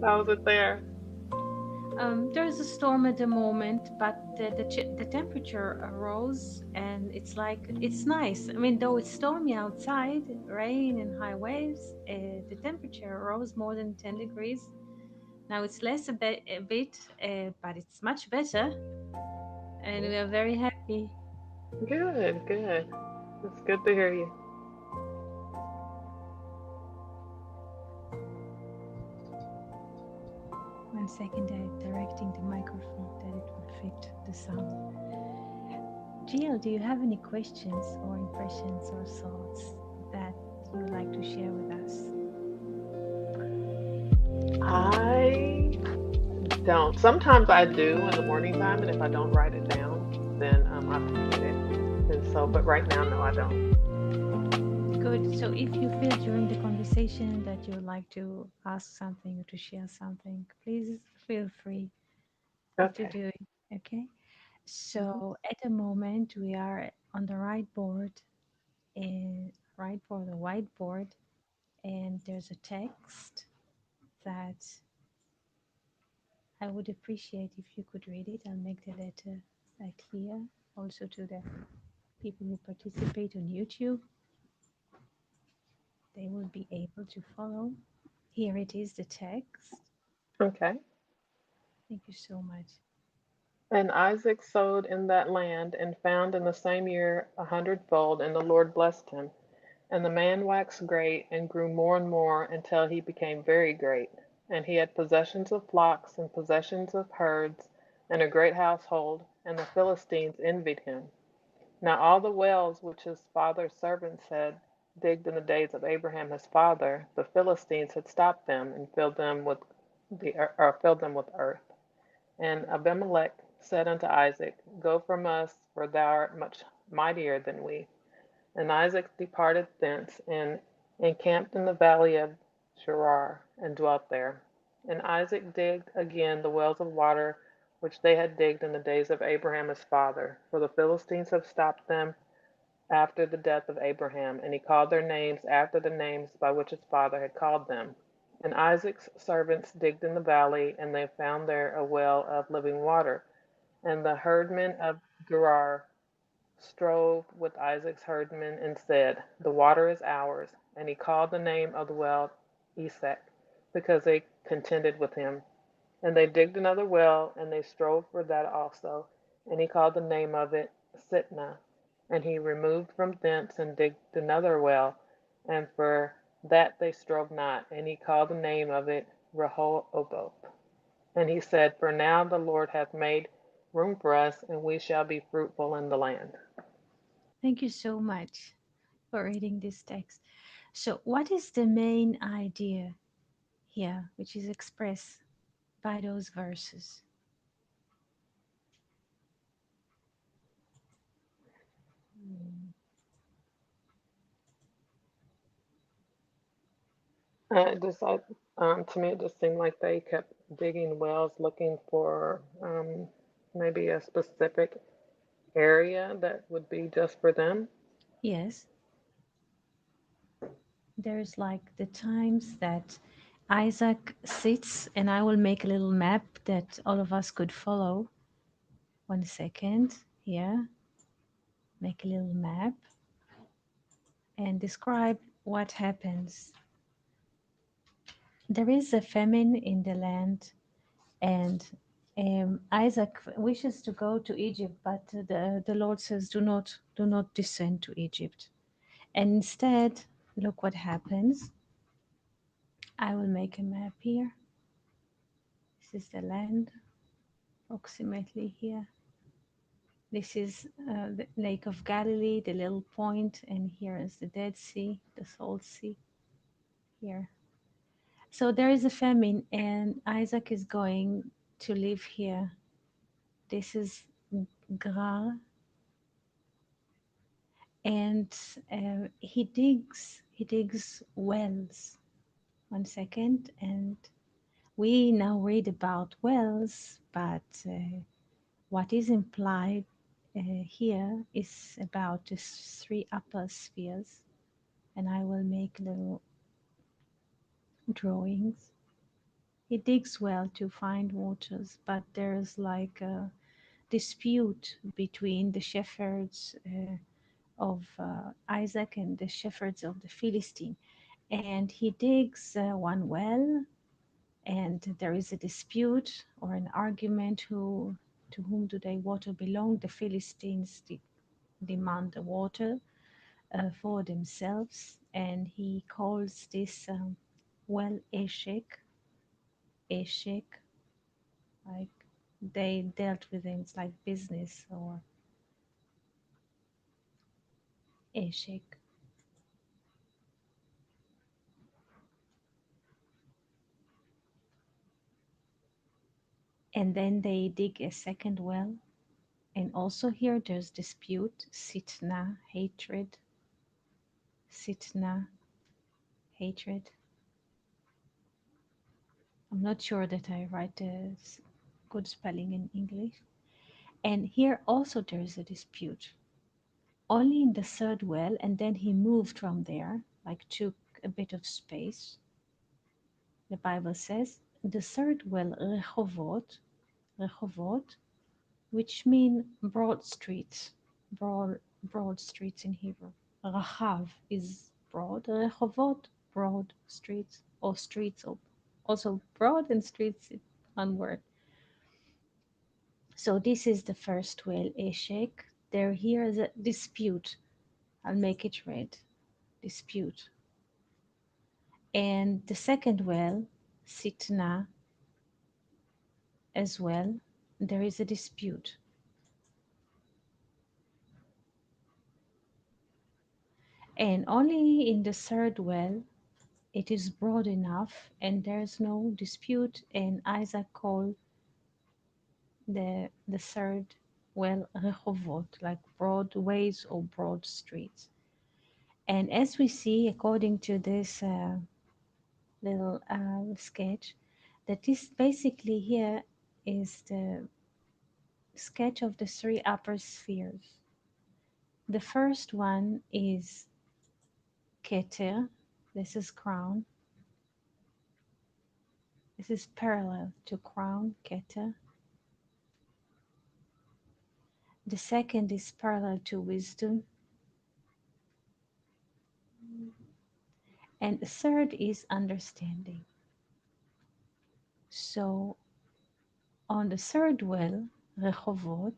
How was it there? There's a storm at the moment, but the temperature rose, and it's nice. I mean, though it's stormy outside, rain and high waves, the temperature rose more than 10 degrees. Now it's less a bit, but it's much better, and we are very happy. Good, good. It's good to hear you. 1 second, I'm directing the microphone that it will fit the sound. Jill, do you have any questions or impressions or thoughts that you would like to share with us? I don't. Sometimes I do in the morning time, and if I don't write it down. then I could get it. And so, but right now, no, I don't. Good. So if you feel during the conversation that you would like to ask something or to share something, please feel free to Okay. do it. Okay. Hmm. So at the moment we are on the right board, and right for the whiteboard, and there's a text that I would appreciate if you could read it. I'll make the letter like here, also to the people who participate on YouTube. They will be able to follow. Here it is, the text. Okay. Thank you so much. And Isaac sowed in that land, and found in the same year 100-fold, and the Lord blessed him. And the man waxed great, and grew more and more, until he became very great. And he had possessions of flocks, and possessions of herds, and a great household, and the Philistines envied him. Now all the wells which his father's servants had digged in the days of Abraham his father, the Philistines had stopped them, and filled them with earth. And Abimelech said unto Isaac, Go from us, for thou art much mightier than we. And Isaac departed thence, and encamped in the valley of Gerar, and dwelt there. And Isaac digged again the wells of water which they had digged in the days of Abraham his father, for the Philistines have stopped them after the death of Abraham. And he called their names after the names by which his father had called them. And Isaac's servants digged in the valley, and they found there a well of living water. And the herdmen of Gerar strove with Isaac's herdmen, and said, The water is ours. And he called the name of the well Esek, because they contended with him. And they digged another well, and they strove for that also. And he called the name of it Sitnah. And he removed from thence, and digged another well, and for that they strove not. And he called the name of it Rehoboth. And he said, For now the Lord hath made room for us, and we shall be fruitful in the land. Thank you so much for reading this text. So, what is the main idea here, which is expressed by those verses? It just, to me, it just seemed like they kept digging wells, looking for maybe a specific area that would be just for them. Yes, there's like the times that Isaac sits, and I will make a little map that all of us could follow. 1 second. Here, make a little map and describe what happens. There is a famine in the land, and Isaac wishes to go to Egypt, but the Lord says, "Do not descend to Egypt." And instead, look what happens. I will make a map here. This is the land, approximately here. This is the Lake of Galilee, the little point, and here is the Dead Sea, the Salt Sea here. So there is a famine, and Isaac is going to live here. This is Gra, and he digs wells. 1 second, and we now read about wells, but what is implied here is about the three upper spheres, and I will make little drawings. He digs well to find waters, but there's like a dispute between the shepherds of Isaac and the shepherds of the Philistine. And he digs one well, and there is a dispute or an argument to whom do they water belong. The Philistines demand the water for themselves, and he calls this well Eshek, like they dealt with him. It's like business or Eshek. And then they dig a second well, And also here there's dispute, sitna, hatred, sitna, hatred. I'm not sure that I write the good spelling in English. And here also there is a dispute. Only in the third well, and then he moved from there, like took a bit of space. The Bible says the third well, Rehovot, Rehovot, which mean broad streets, broad streets in Hebrew. Rahav is broad, Rehovot, broad streets, or streets, or also broad and streets, one word. So this is the first well, Eshek. There here is a dispute. I'll make it red. Dispute. And the second well, Sitna, as well, there is a dispute. And only in the third well, it is broad enough and there's no dispute. And Isaac called the third well Rehovot, like broad ways or broad streets. And as we see, according to this little sketch, that this basically here is the sketch of the three upper spheres. The first one is Keter, this is crown, this is parallel to crown, Keter. The second is parallel to wisdom, and the third is understanding. So on the third well, Rehovot,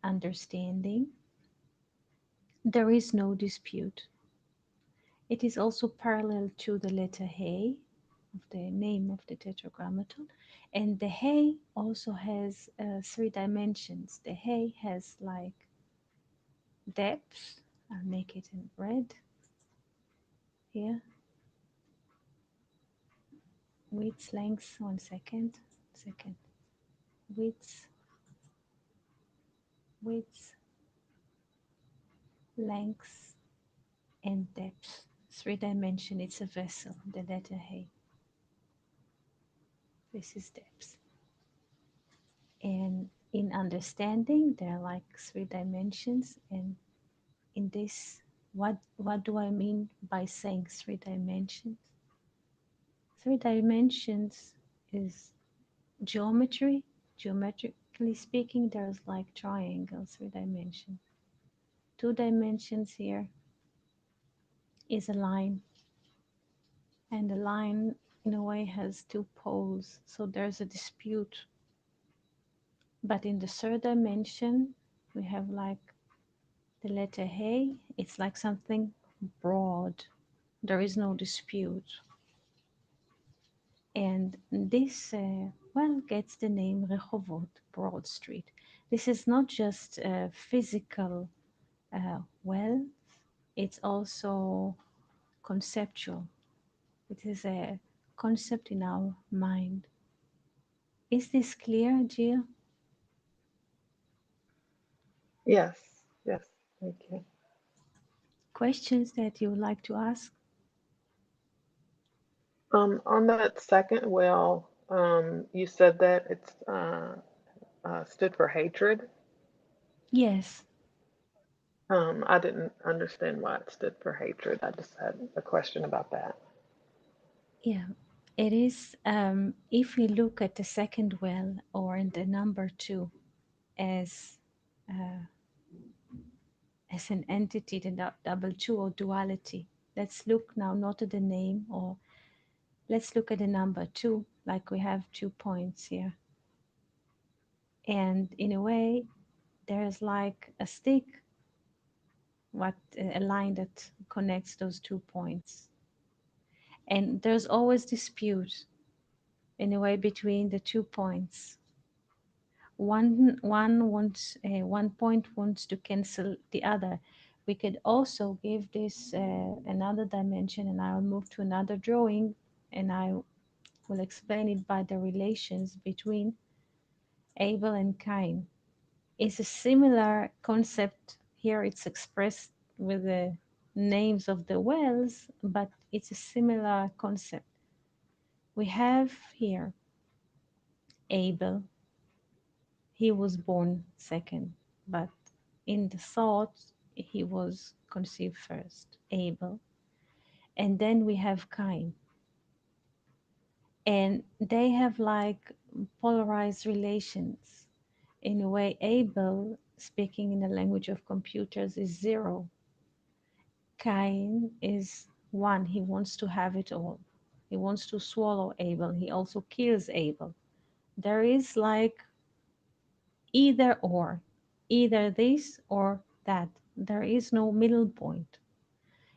understanding, there is no dispute. It is also parallel to the letter He of the name of the tetragrammaton. And the He also has three dimensions. The He has like depth. I'll make it in red here. Width, length, one second. Second. Width, width, length, and depth. Three dimension. It's a vessel, the letter He. This is depth. And in understanding, there are like three dimensions. And in this, what do I mean by saying three dimensions? Three dimensions is geometry. Geometrically speaking, there's like triangles, three dimensions. Two dimensions here is a line, and the line in a way has two poles, so there's a dispute. But in the third dimension, we have like the letter He, it's like something broad. There is no dispute. And this, well, gets the name Rehovot, Broad Street. This is not just a physical well, it's also conceptual. It is a concept in our mind. Is this clear, Jill? Yes, yes, thank you. Questions that you would like to ask? On that second well, you said that it's stood for hatred. Yes, I didn't understand why it stood for hatred. I just had a question about that. yeah. It is, if we look at the second well or in the number two as uh, as an entity, the double two or duality. Let's look now not at the name, or let's look at the number two, like we have 2 points here. And in a way, there's like a stick, what a line that connects those 2 points. And there's always dispute in a way between the 2 points. One point wants to cancel the other. We could also give this another dimension, and I'll move to another drawing, and I will explain it by the relations between Abel and Cain. It's a similar concept. Here it's expressed with the names of the wells, but it's a similar concept. We have here Abel. He was born second, but in the thought, he was conceived first, Abel. And then we have Cain. And they have like polarized relations. In a way, Abel, speaking in the language of computers, is zero. Cain is one. He wants to have it all. He wants to swallow Abel. He also kills Abel. There is like either or, either this or that. There is no middle point.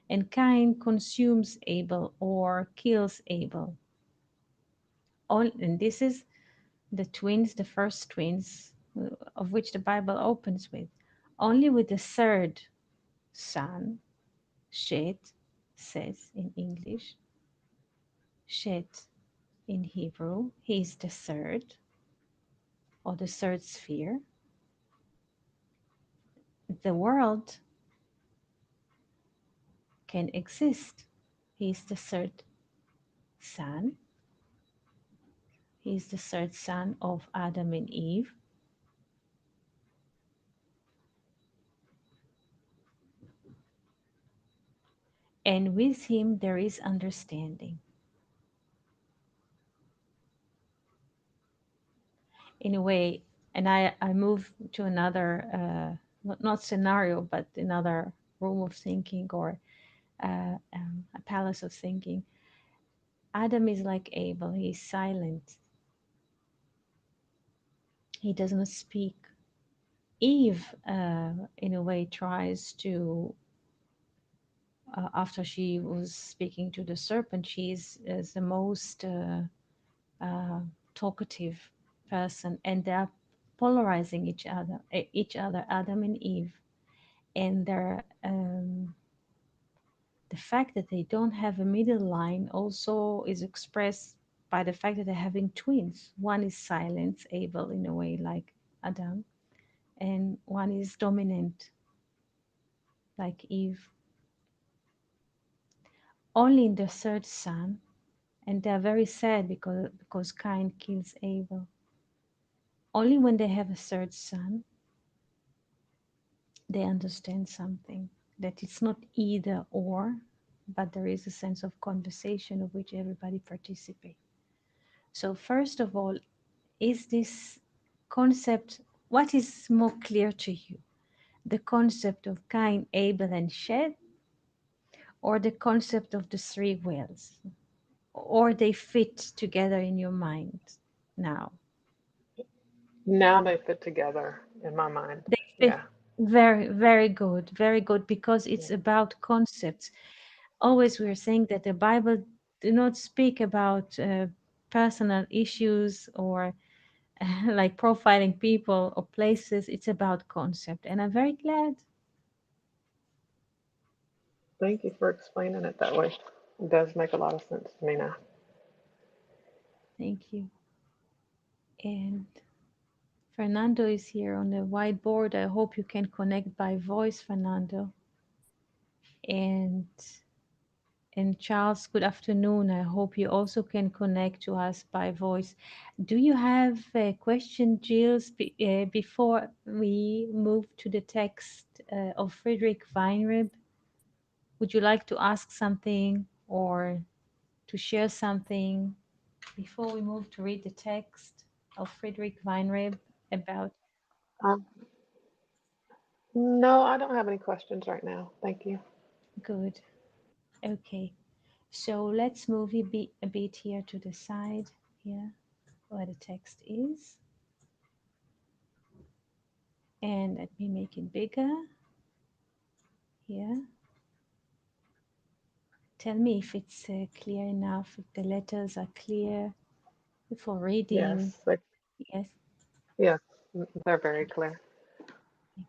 And Cain consumes Abel or kills Abel. All, and this is the twins, the first twins, of which the Bible opens with. Only with the third son, Shet, says in English, Shet in Hebrew, he is the third or the third sphere. The world can exist. He is the third son. He is the third son of Adam and Eve. And with him there is understanding. In a way, and I move to another, not scenario, but another room of thinking or a palace of thinking. Adam is like Abel, he's silent, he does not speak. Eve, in a way, tries to, after she was speaking to the serpent, she is the most talkative person, and they are polarizing each other, Adam and Eve. And the fact that they don't have a middle line also is expressed by the fact that they're having twins. One is silent, Abel, in a way, like Adam, and one is dominant, like Eve. Only in the third son, and they are very sad because Cain kills Abel. Only when they have a third son, they understand something, that it's not either or, but there is a sense of conversation of which everybody participates. So, first of all, is this concept, what is more clear to you? The concept of Cain, Abel, and Shed, or the concept of the three whales? Or they fit together in your mind now? Now they fit together in my mind. They fit Yeah. very, very good, very good, because Yeah. it's about concepts. Always we're saying that the Bible do not speak about personal issues or like profiling people or places. It's about concept, and I'm very glad. Thank you for explaining it that way. It does make a lot of sense to me now. Thank you. And Fernando is here on the whiteboard. I hope you can connect by voice, Fernando. And Charles, good afternoon. I hope you also can connect to us by voice. Do you have a question, Gilles, before we move to the text of Friedrich Weinreb? Would you like to ask something or to share something before we move to read the text of Friedrich Weinreb about? Um, no, I don't have any questions right now. Thank you. Good. Okay. So let's move a bit here to the side here where the text is. And let me make it bigger here. Tell me if it's clear enough, if the letters are clear for Yes. reading. Like, Yes. yes, they're very clear. Thank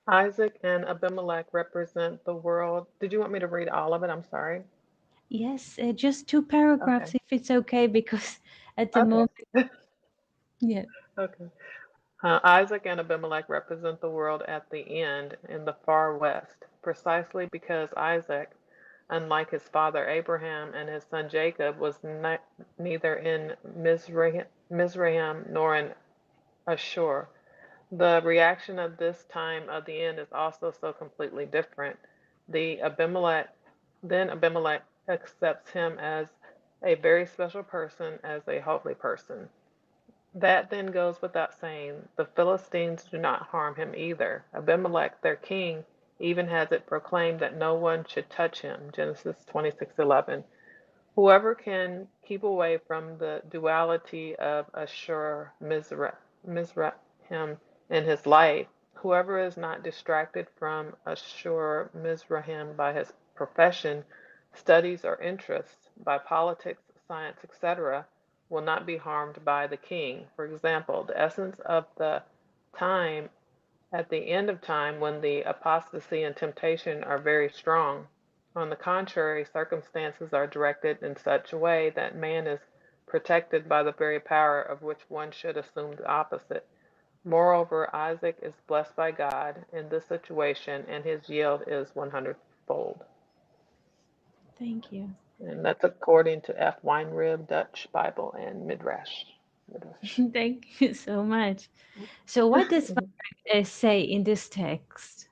Isaac and Abimelech represent the world. Did you want me to read all of it? I'm sorry. you. Yes, just two paragraphs Okay. if it's okay, because at the Okay. moment, yeah. Okay. Isaac and Abimelech represent the world at the end in the far west, precisely because Isaac, unlike his father Abraham and his son Jacob, was neither in Mizraim nor in Ashur. The reaction of this time of the end is also so completely different. The Abimelech then Abimelech accepts him as a very special person, as a holy person. That then goes without saying. The Philistines do not harm him either. Abimelech, their king, even has it proclaimed that no one should touch him. Genesis 26:11. Whoever can keep away from the duality of Ashur Mizraim in his life, whoever is not distracted from Ashur Mizraim by his profession, studies, or interests, by politics, science, etc., will not be harmed by the king. For example, the essence of the time at the end of time when the apostasy and temptation are very strong. On the contrary, circumstances are directed in such a way that man is protected by the very power of which one should assume the opposite. Moreover, Isaac is blessed by God in this situation, and his yield is 100-fold. Thank you. And that's according to F. Weinrib, Dutch Bible, and Midrash. Midrash. Thank you so much. So, what does say in this text?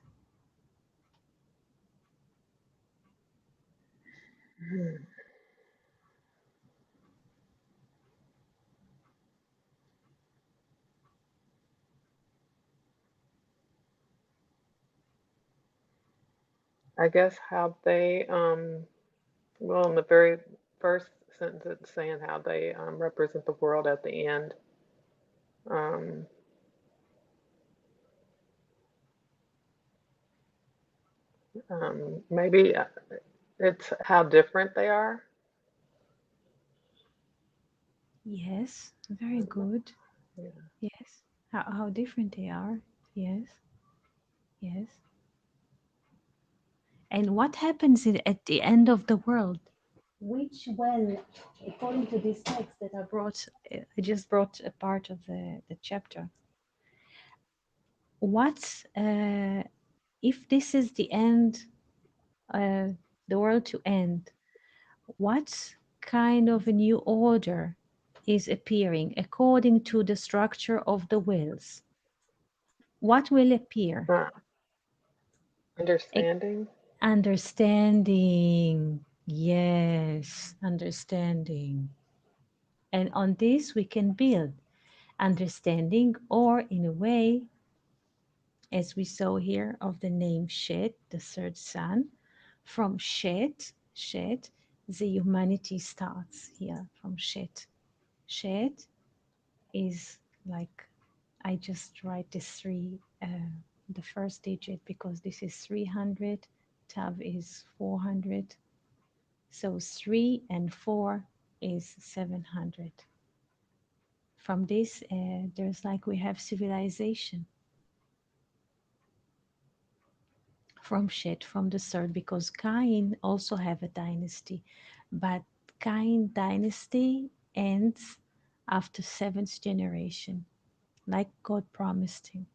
I guess how they well, in the very first sentence, it's saying how they represent the world at the end. Um, maybe it's how different they are. Yes, very good. Yeah. Yes. How different they are. Yes, yes. And what happens at the end of the world? Which well, according to this text that I just brought a part of the chapter. What if this is the end, uh, the world to end? What kind of a new order is appearing according to the structure of the wills? What will appear? Uh, A- understanding. Understanding. Yes, understanding. And on this we can build understanding, or in a way, as we saw here, of the name Shet, the third son. From Shet, the humanity starts here from Shet. Shet is like, I just write the first digit because this is 300, Tav is 400. So 3 and 4 is 700. From this, there's like we have civilization from Shet, from the third, because Cain also have a dynasty, but Cain dynasty ends after seventh generation, like God promised him.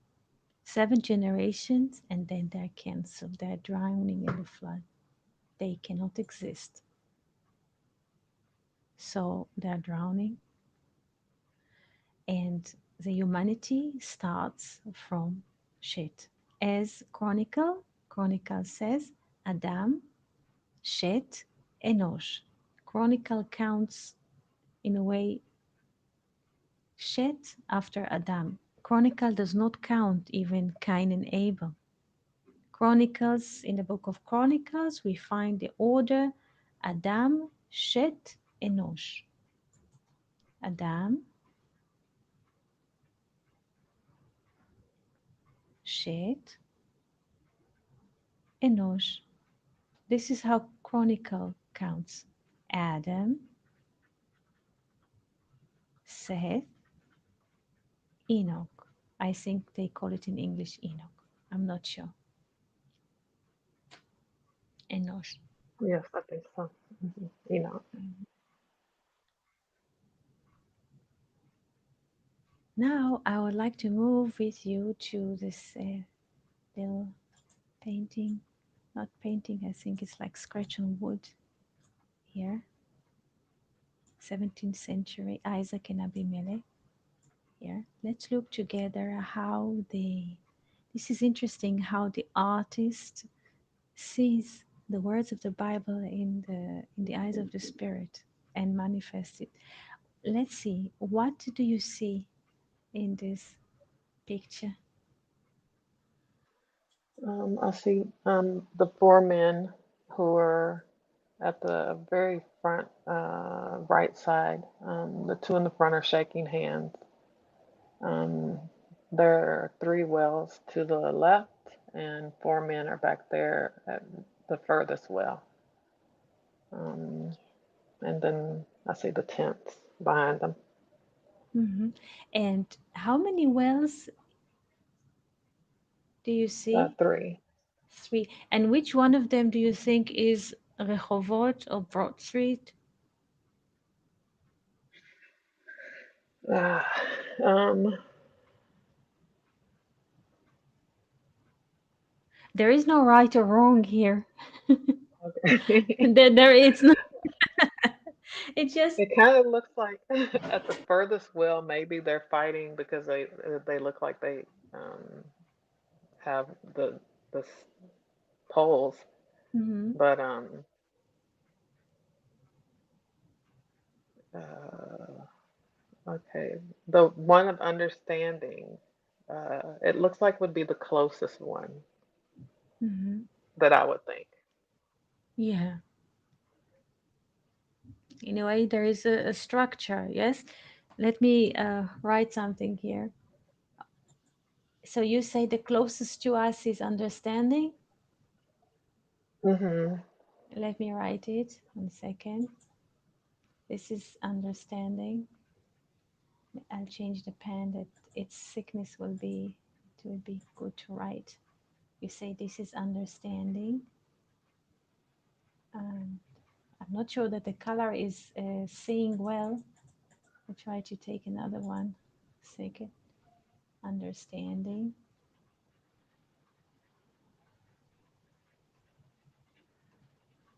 7 generations, and then they're cancelled. They're drowning in the flood. They cannot exist. So they're drowning, and the humanity starts from Shet. As Chronicle says, Adam, Shet, Enosh. Chronicle counts in a way Shet after Adam. Chronicle does not count even Cain and Abel. Chronicles, in the book of Chronicles, we find the order Adam, Shet, Enosh. Adam, Shet, Enosh. This is how Chronicle counts. Adam, Seth, Enoch. I think they call it in English Enoch. I'm not sure. Enosh. Yes, I think so. You know. Now I would like to move with you to this little painting. Not painting, I think it's like scratch on wood here. 17th century Isaac and Abimelech here. Let's look together how this is interesting how the artist sees the words of the Bible in the eyes of the Spirit and manifests it. Let's see, what do you see in this picture? I see the four men who are at the very front right side. The two in the front are shaking hands. Um, there are three wells to the left, and four men are back there at the furthest well. Um, and then I see the tents behind them. Hmm. And how many wells do you see? Three. Three. And which one of them do you think is Rehovot or Broad Street? Ah, um, There is no right or wrong here. okay. There it's not. It just. It kind of looks like at the furthest well, maybe they're fighting because they look like they um, have the poles, Mhm. but uh, okay, the one of understanding, it looks like would be the closest one Mhm. that I would think. Yeah. In a way, there is a structure. Yes. Let me write something here. So you say the closest to us is understanding. Hmm. Let me write it. 1 second. This is understanding. I'll change the pen that its thickness will be. It will be good to write. You say this is understanding. And I'm not sure that the color is seeing well. I try to take another one. Second, understanding.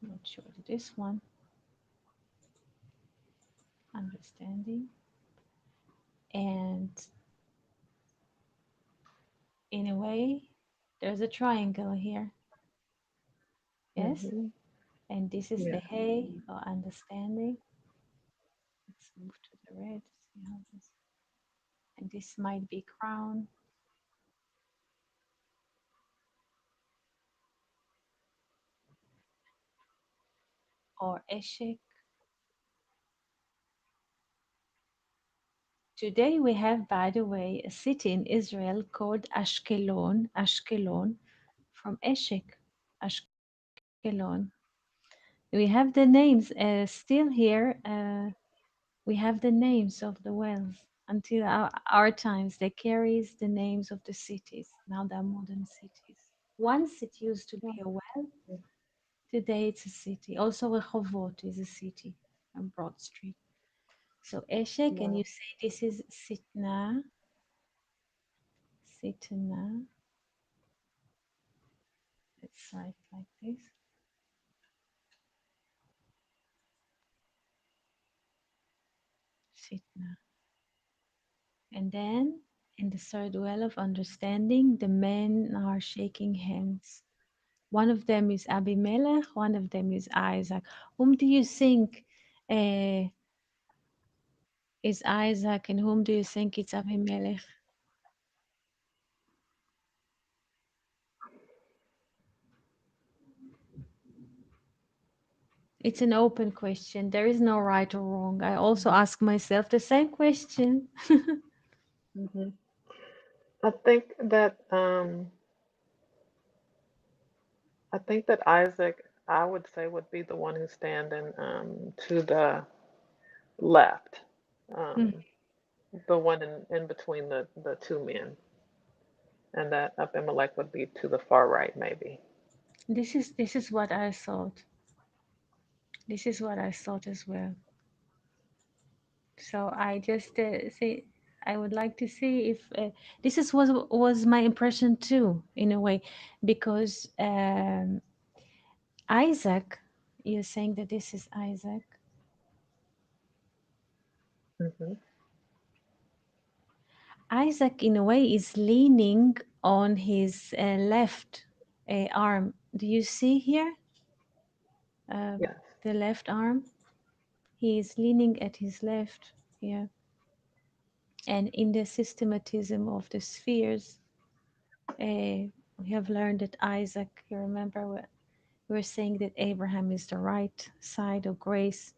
Not sure that this one. Understanding. And in a way, there's a triangle here. Yes? Hmm. And this is the Yeah. hay or understanding. Let's move to the red. See how this. And this might be crown or eshek. Today we have, by the way, a city in Israel called Ashkelon. Ashkelon from Eshek. Ashkelon. We have the names still here. We have the names of the wells until our times. They carries the names of the cities. Now they're modern cities. Once it used to be a well. Today it's a city. Also Rehovot is a city on Broad Street. So Eshek, and you Wow. say this is Sitna. Sitna. Let's write like this. Sitna. And then in the third well of understanding, the men are shaking hands. One of them is Abimelech, one of them is Isaac. Whom do you think uh, is Isaac, and whom do you think it's Abimelech? It's an open question. There is no right or wrong. I also ask myself the same question. Hmm. I think that Isaac, I would say, would be the one who's standing to the left, Hmm. um, the one in between the two men, and that Abimelech would be to the far right, maybe. This is what I thought. This is what I thought as well. So I just say. I would like to see if this is was my impression too, in a way, because Isaac, you're saying that this is Isaac. Hmm. Isaac, in a way, is leaning on his left arm. Do you see here uh, Yes. the left arm? He is leaning at his left here. And in the systematism of the spheres, we have learned that Isaac, you remember, we were saying that Abraham is the right side of grace.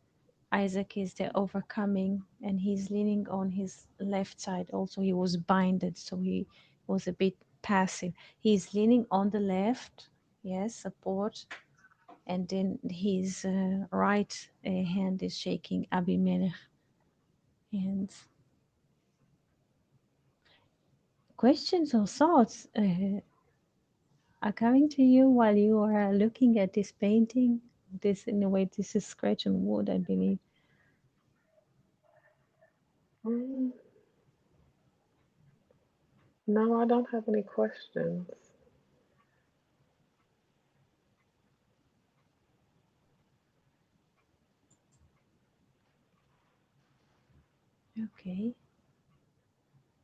Isaac is the overcoming, and he's leaning on his left side. Also, he was binded, so he was a bit passive. He's leaning on the left, yes, support, and then his right hand is shaking Abimelech hands. Questions or thoughts are coming to you while you are looking at this painting? This, in a way, this is scratch and wood, I believe. Mm, no, I don't have any questions. Okay.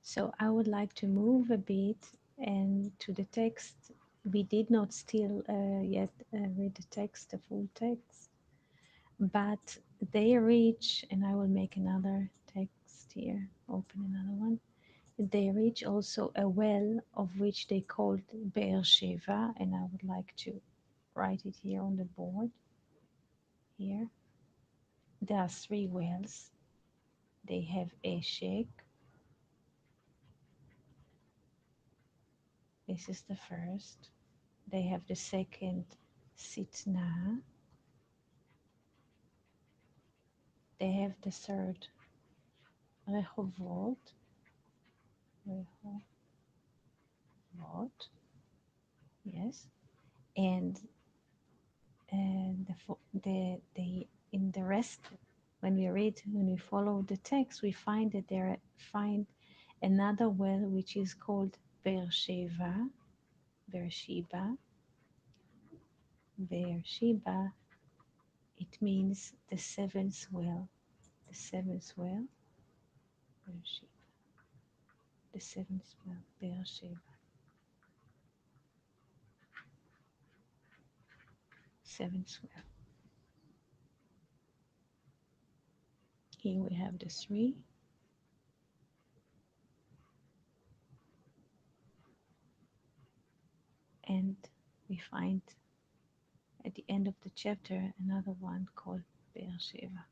So I would like to move a bit and to the text. We did not still yet read the text, the full text, but they reach, and I will make another text here, open another one. They reach also a well of which they called Be'er Sheva, and I would like to write it here on the board. Here, there are three wells. They have Eshek. This is the first. They have the second, Sitna. They have the third, Rehovot. Rehovot, yes. And the in the rest, when we read, when we follow the text, we find that there find another well which is called Beersheba. Beersheba. Beersheba. It means the seventh well. The seventh well. Beersheba. The seventh well. Beersheba. Seventh well. Here we have the three, and we find at the end of the chapter another one called Beersheba.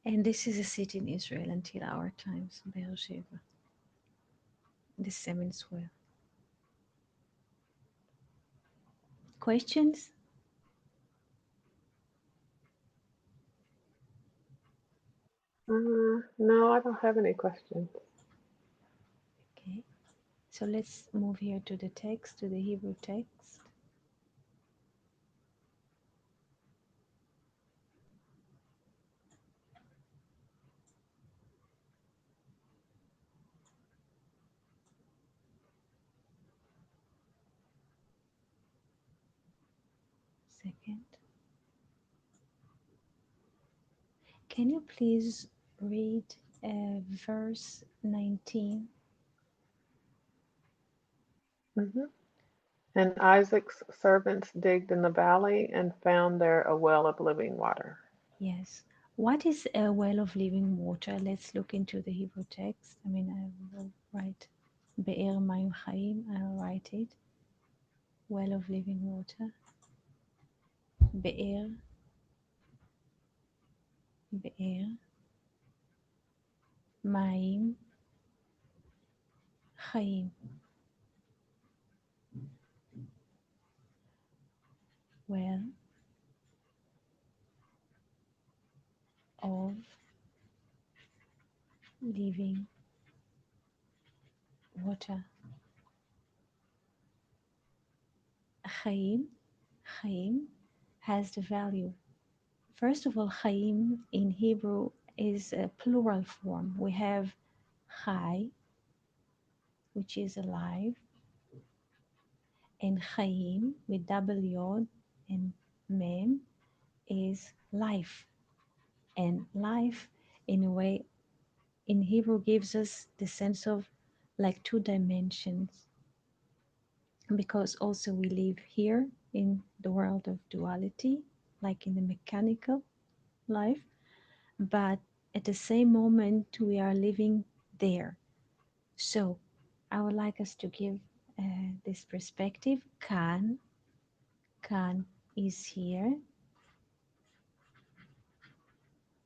And this is a city in Israel until our times, Beersheba, the seventh well. Questions? No, I don't have any questions. Okay, so let's move here to the text, to the Hebrew text. Second, can you please read verse 19? Hmm. And Isaac's servants digged in the valley and found there a well of living water. Yes. What is a well of living water? Let's look into the Hebrew text. I mean, I will write Be'er Mayim Chaim. I'll write it. Well of living water. Be'er, Be'er, Mayim, Chaim. Well of living water. Chaim, Chaim has the value. First of all, Chaim in Hebrew is a plural form. We have Chai, which is alive, and Chaim with double yod and mem is life. And life, in a way, in Hebrew gives us the sense of like two dimensions, because also we live here in the world of duality, like in the mechanical life, but at the same moment we are living there. So I would like us to give this perspective. Kan is here.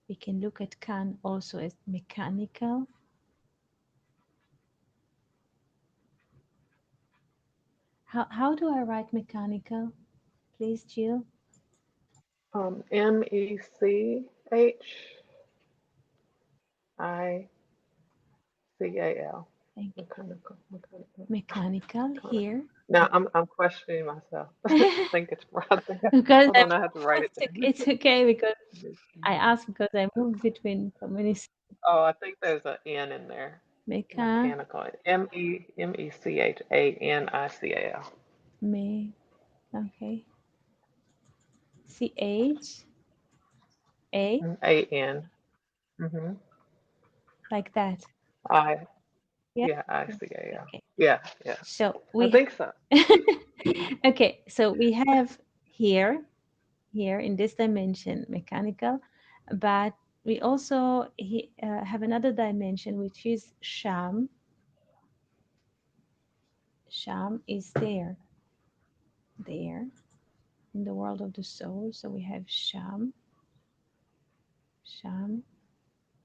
We can look at kan also as mechanical. How do I write mechanical? Please, Jill. Mechanical. Thank you. Mechanical. Mechanical. Mechanical Mechanical. here. Now I'm questioning myself. I think it's I think Because hold on, I have to write it down. it's okay because I asked because I moved between so many Oh, I think there's an N in there. mecha, Mechanical. Mechanical. me, okay, CHA, An. Mm-hmm. like that. I Yeah. yeah, ICAL. Okay. Yeah, yeah. So I we think so. okay. So we have here in this dimension mechanical, but we also have another dimension which is sham. Sham is there in the world of the soul. So we have sham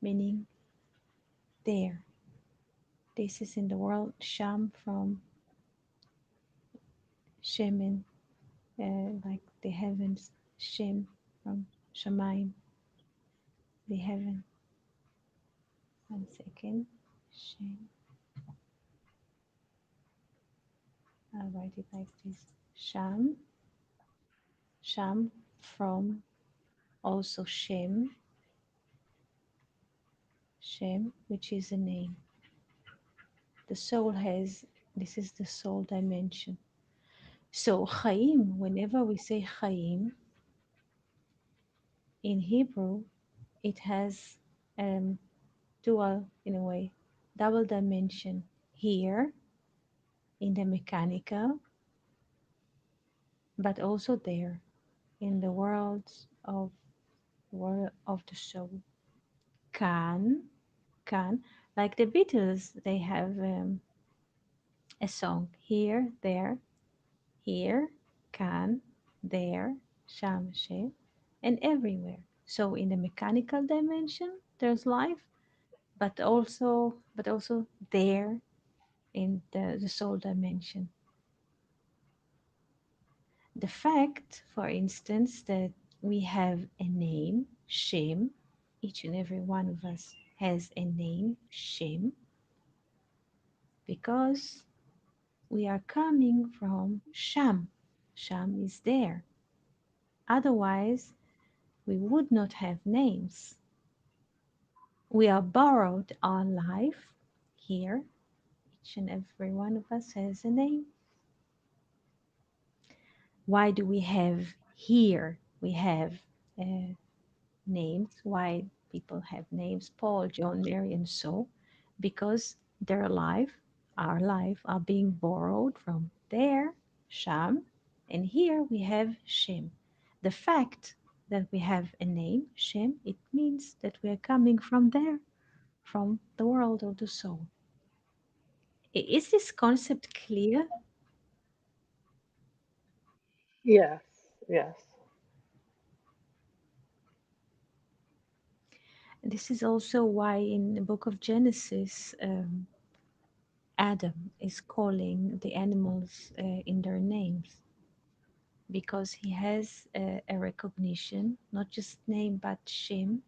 meaning there. This is in the world sham from shemen, like the heavens. Shem from shamayim, the heaven. One second. Shem. I'll write it like this. Sham. Sham from also Shem. Shem, which is a name. The soul has, this is the soul dimension. So Chaim, whenever we say Chaim in Hebrew, it has dual, in a way, double dimension here in the mechanical, but also there in the world of the soul. Can, can, like the Beatles, they have a song here, there, here, can, there, sham, she, and everywhere. So in the mechanical dimension, there's life, but also there in the soul dimension. The fact, for instance, that we have a name, Shem, each and every one of us has a name, Shem, because we are coming from Sham. Sham is there. Otherwise, we would not have names. We are borrowed our life here. Each and every one of us has a name. Why do we have here? We have uh, names. Why people have names? Paul, John, Mary, and so, because their life, our life, are being borrowed from there, Sham, and here we have Shem. The fact that we have a name, Shem, it means that we are coming from there, from the world of the soul. Is this concept clear? Yes, yes. This is also why in the book of Genesis, Adam is calling the animals in their names because he has a recognition, not just name but Shem.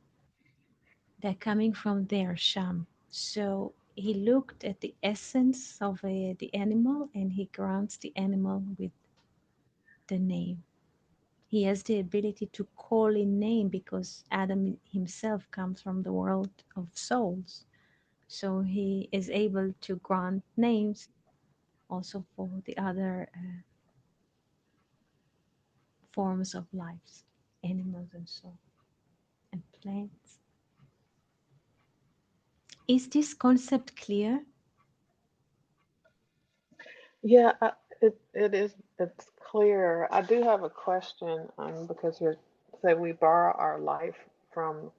They're coming from their Sham. So he looked at the essence of the animal and he grants the animal with the name. He has the ability to call in name because Adam himself comes from the world of souls. So he is able to grant names also for the other forms of life, animals and so, and plants. Is this concept clear? Yeah, it is. It's clear. I do have a question, because you say we borrow our life from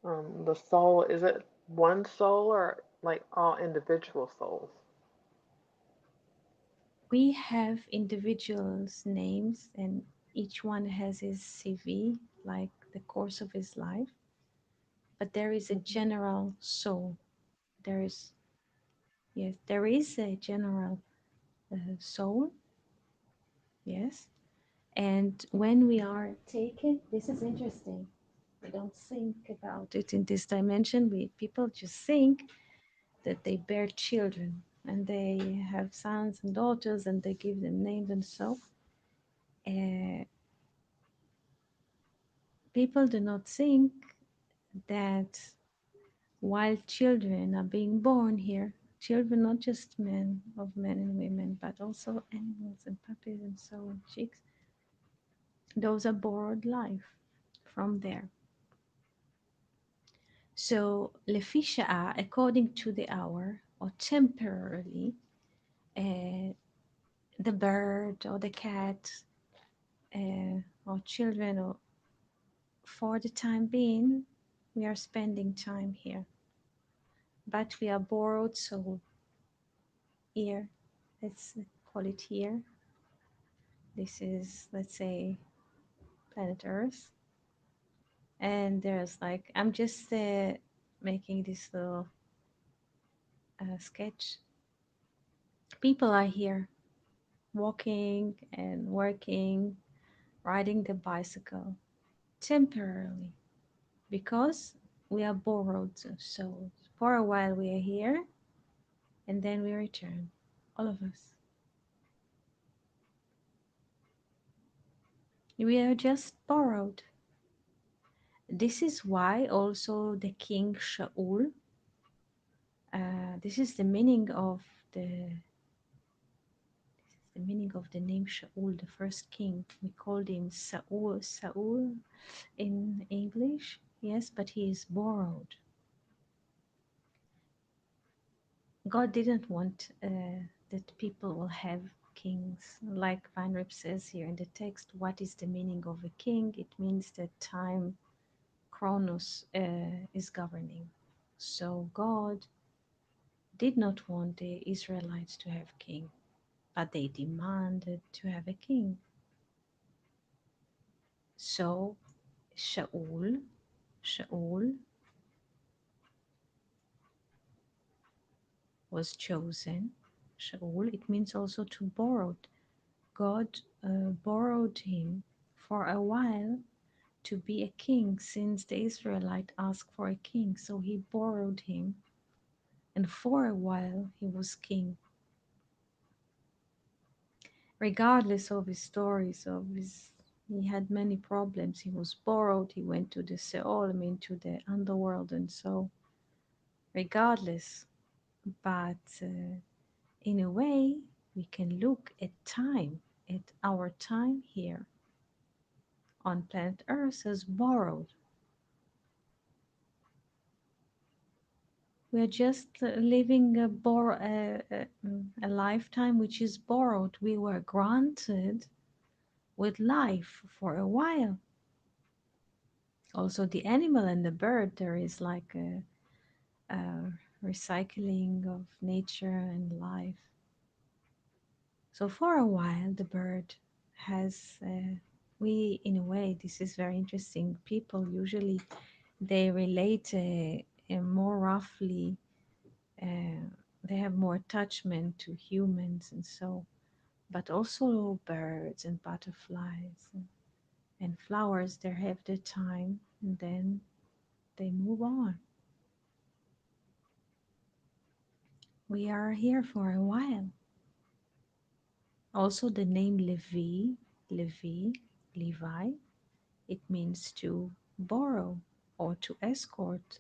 the soul. Is it one soul or like all individual souls? We have individuals' names, and each one has his CV, like the course of his life, but there is a Hmm. general soul. There is, yes, there is a general soul, yes. And when we are taken, this is interesting. We don't think about it in this dimension. We people just think that they bear children and they have sons and daughters and they give them names and so. Uh, People do not think that while children are being born here, children not just men of men and women, but also animals and puppies and so and chicks, those are borrowed life from there. So lefisha, according to the hour or temporarily, uh, the bird or the cat or children, or for the time being, we are spending time here, but we are borrowed soul here. Let's call it here. This is, let's say, planet Earth. And there's like, I'm just making this little sketch. People are here walking and working, riding the bicycle temporarily because we are borrowed souls. For a while we are here and then we return. All of us. We are just borrowed. This is why also the king Shaul, this is the meaning of the meaning of the name Shaul, the first king. We called him Saul, Saul in English, yes, but he is borrowed. God didn't want that people will have kings. Like Weinreb says here in the text, what is the meaning of a king? It means that time, Chronos, is governing. So God did not want the Israelites to have king, but they demanded to have a king. So Shaul was chosen. Shaul, it means also to borrow. God borrowed him for a while to be a king since the Israelite asked for a king. So he borrowed him, and for a while he was king. Regardless of his stories, of his, he had many problems. He was borrowed. He went to the Seol, I mean, to the underworld, and so regardless. But in a way, we can look at time, at our time here on planet Earth as borrowed. We are just living a lifetime which is borrowed. We were granted with life for a while. Also, the animal and the bird, there is like a recycling of nature and life. So, for a while, the bird has, we, in a way, this is very interesting. People usually they relate more roughly, uh, they have more attachment to humans and so, but also birds and butterflies and flowers, they have their time and then they move on. We are here for a while. Also, the name Levi. Levi, Levi, it means to borrow or to escort.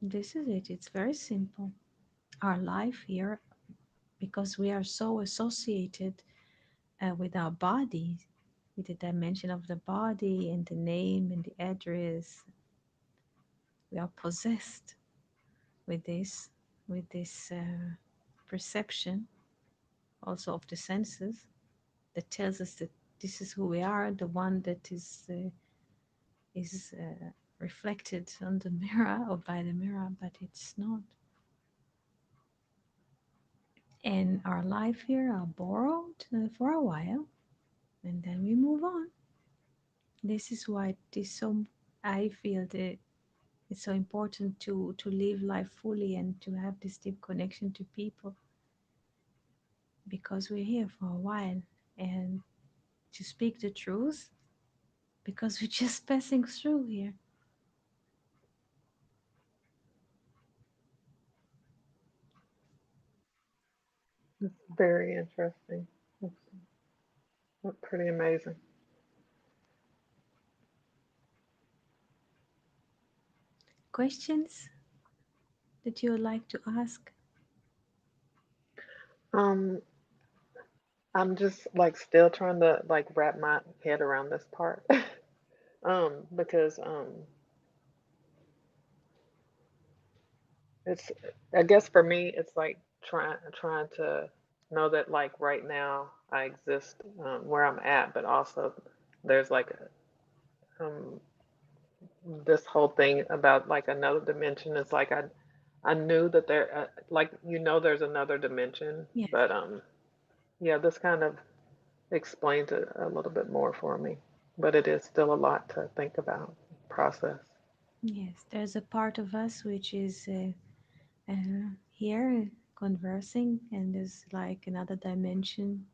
This is it. It's very simple. Our life here, because we are so associated with our body, with the dimension of the body and the name and the address, we are possessed with this perception also of the senses that tells us that this is who we are, the one that is reflected on the mirror or by the mirror, but it's not. And our life here are borrowed for a while, and then we move on. This is why it is so. I feel that it's so important to live life fully and to have this deep connection to people because we're here for a while and to speak the truth because we're just passing through here. It's very interesting. It's pretty amazing. Questions that you would like to ask? Um, I'm just like still trying to like wrap my head around this part. Because it's I guess for me it's like trying to know that like right now I exist where I'm at, but also there's like this whole thing about like another dimension. It's like I knew that there like there's another dimension, Yes, but yeah, this kind of explains it a little bit more for me. But it is still a lot to think about, process. yes. There's a part of us which is here conversing, and there's like another dimension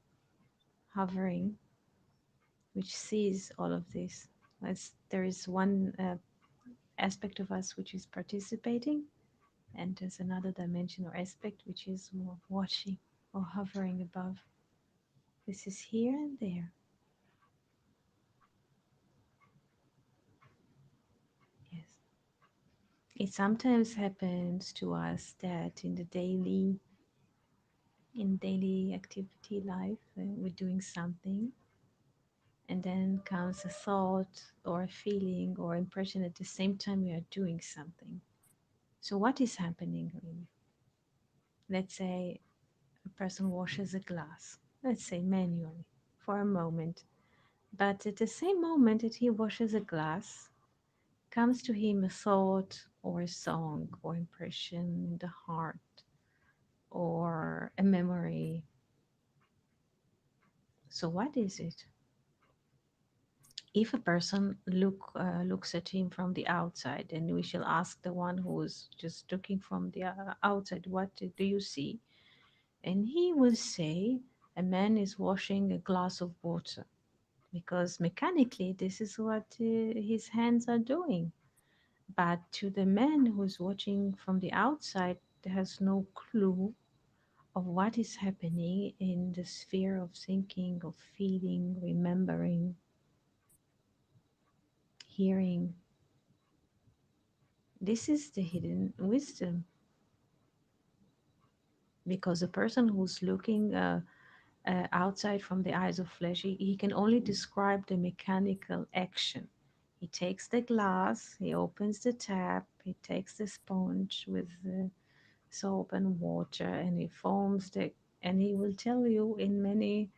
hovering which sees all of this. There is one aspect of us which is participating, and there's another dimension or aspect which is more watching or hovering above. This is here and there. Yes. It sometimes happens to us that in daily activity life, we're doing something, and then comes a thought or a feeling or impression at the same time we are doing something. So what is happening really? Let's say a person washes a glass, let's say manually, for a moment. But at the same moment that he washes a glass, comes to him a thought or a song or impression in the heart or a memory. So what is it? If a person looks at him from the outside, and we shall ask the one who is just looking from the outside, what do you see? And he will say, a man is washing a glass of water, because mechanically this is what his hands are doing. But to the man who's watching from the outside, has no clue of what is happening in the sphere of thinking, of feeling, remembering, hearing. This is the hidden wisdom, because a person who's looking outside from the eyes of flesh, he can only describe the mechanical action. He takes the glass, he opens the tap, he takes the sponge with the soap and water, and he forms the. And he will tell you in many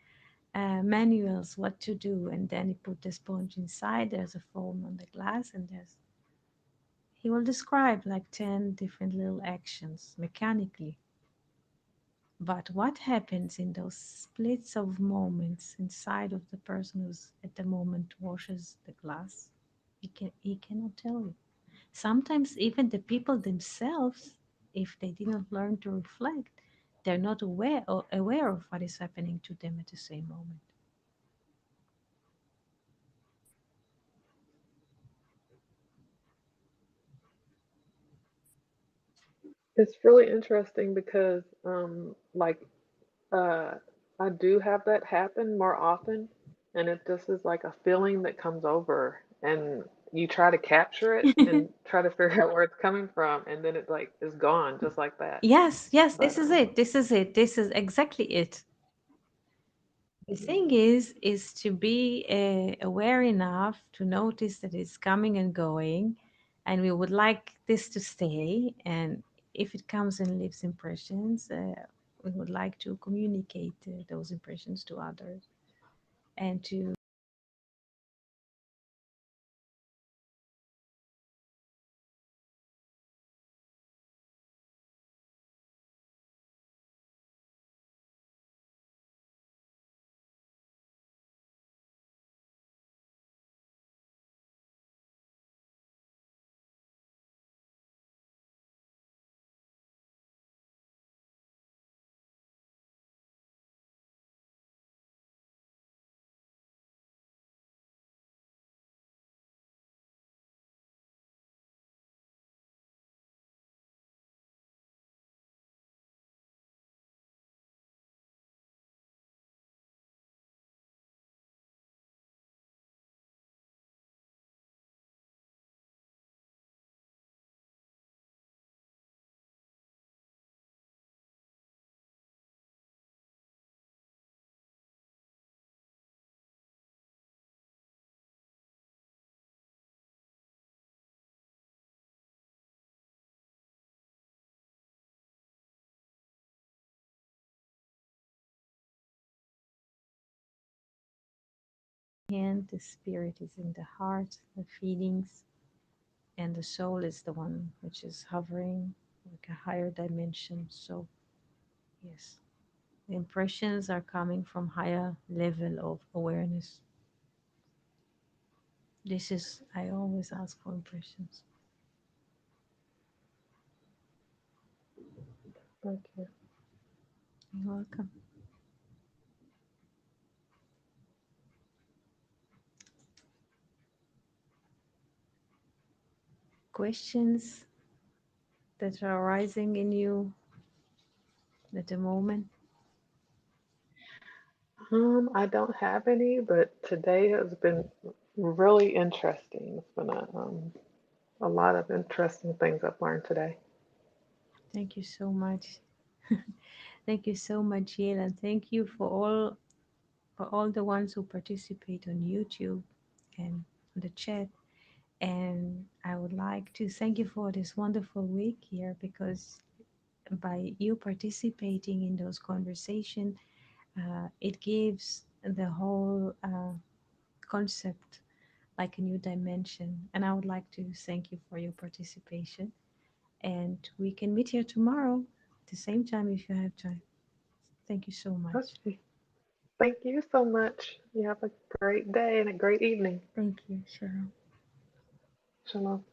manuals what to do. And then he put the sponge inside. There's a foam on the glass, and there's. He will describe like 10 different little actions mechanically. But what happens in those splits of moments inside of the person who's at the moment washes the glass? He cannot tell you. Sometimes even the people themselves, if they didn't learn to reflect, they're not aware of what is happening to them at the same moment. It's really interesting because, like, I do have that happen more often, and it just is like a feeling that comes over, and you try to capture it and try to figure out where it's coming from, and then it like is gone just like that. Yes, yes, But this is it. This is it. This is exactly it. The thing is to be aware enough to notice that it's coming and going, and we would like this to stay. And if it comes and leaves impressions, we would like to communicate those impressions to others and to hand, the spirit is in the heart, the feelings, and the soul is the one which is hovering like a higher dimension. So, yes, the impressions are coming from higher level of awareness. This is, I always ask for impressions. thank you. You're welcome. Questions that are arising in you at the moment? I don't have any, but today has been really interesting. It's been a lot of interesting things I've learned today. Thank you so much. Thank you so much, Yael, and thank you for all the ones who participate on YouTube and on the chat. And I would like to thank you for this wonderful week here, because by you participating in those conversations, it gives the whole concept like a new dimension. And I would like to thank you for your participation. And we can meet here tomorrow at the same time if you have time. Thank you so much. Okay. Thank you so much. You have a great day and a great evening. Thank you, Cheryl. Shalom.